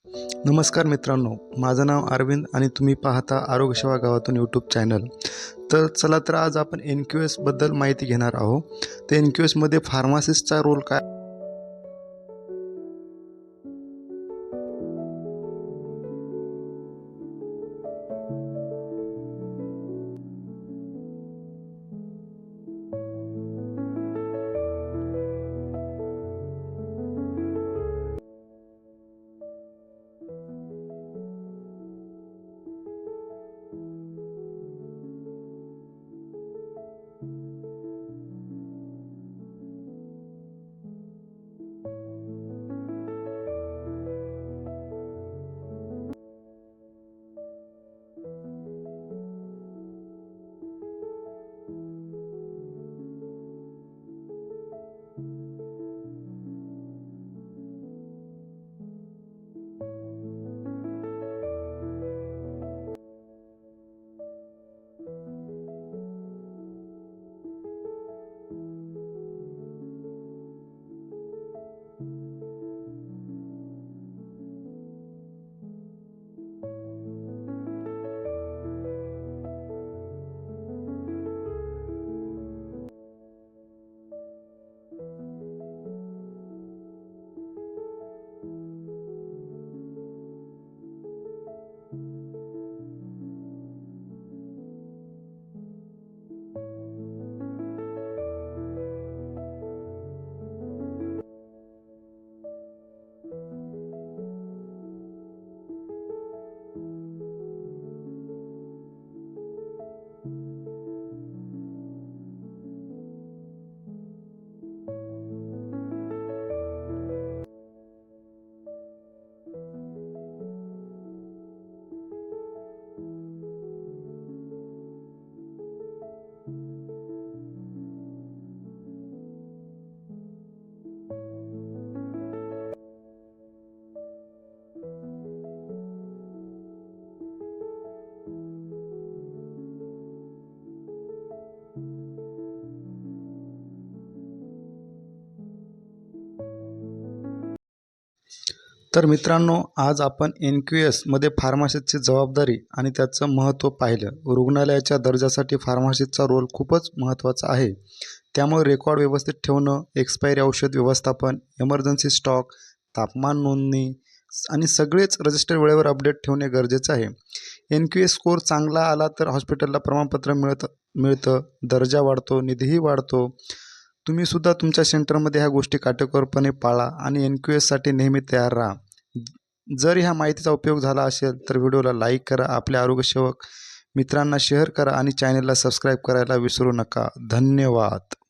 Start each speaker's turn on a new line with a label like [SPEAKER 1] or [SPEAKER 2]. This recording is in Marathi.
[SPEAKER 1] नमस्कार मित्रांनो, माझं नाव अरविंद आणि तुम्ही पाहता आरोग्य सेवा गावातून यूट्यूब चॅनल. चला आज आपण NQSबद्दल माहिती घेणार आहोत. तर NQSमध्ये फार्मासिस्टचा रोल काय? तर मित्रांनो, आज आपण NQSमध्ये फार्मासिस्टची जबाबदारी आणि त्याचं महत्त्व पाहिलं. रुग्णालयाच्या दर्जासाठी फार्मासिस्टचा रोल खूपच महत्त्वाचा आहे. त्यामुळे रेकॉर्ड व्यवस्थित ठेवणं, एक्सपायरी औषध व्यवस्थापन, इमर्जन्सी स्टॉक, तापमान नोंदणी आणि सगळेच रजिस्टर वेळेवर अपडेट ठेवणे गरजेचं आहे. NQS स्कोअर चांगला आला तर हॉस्पिटलला प्रमाणपत्र मिळतं, दर्जा वाढतो, निधीही वाढतो. तुम्हीसुद्धा तुमच्या सेंटरमध्ये ह्या गोष्टी काटेकोरपणे पाळा आणि NQSसाठी नेहमी तयार राहा. जर ह्या माहितीचा उपयोग झाला असेल तर व्हिडिओला लाईक करा, आपल्या आरोग्यसेवक मित्रांना शेअर करा आणि चॅनलला सबस्क्राईब करायला विसरू नका. धन्यवाद.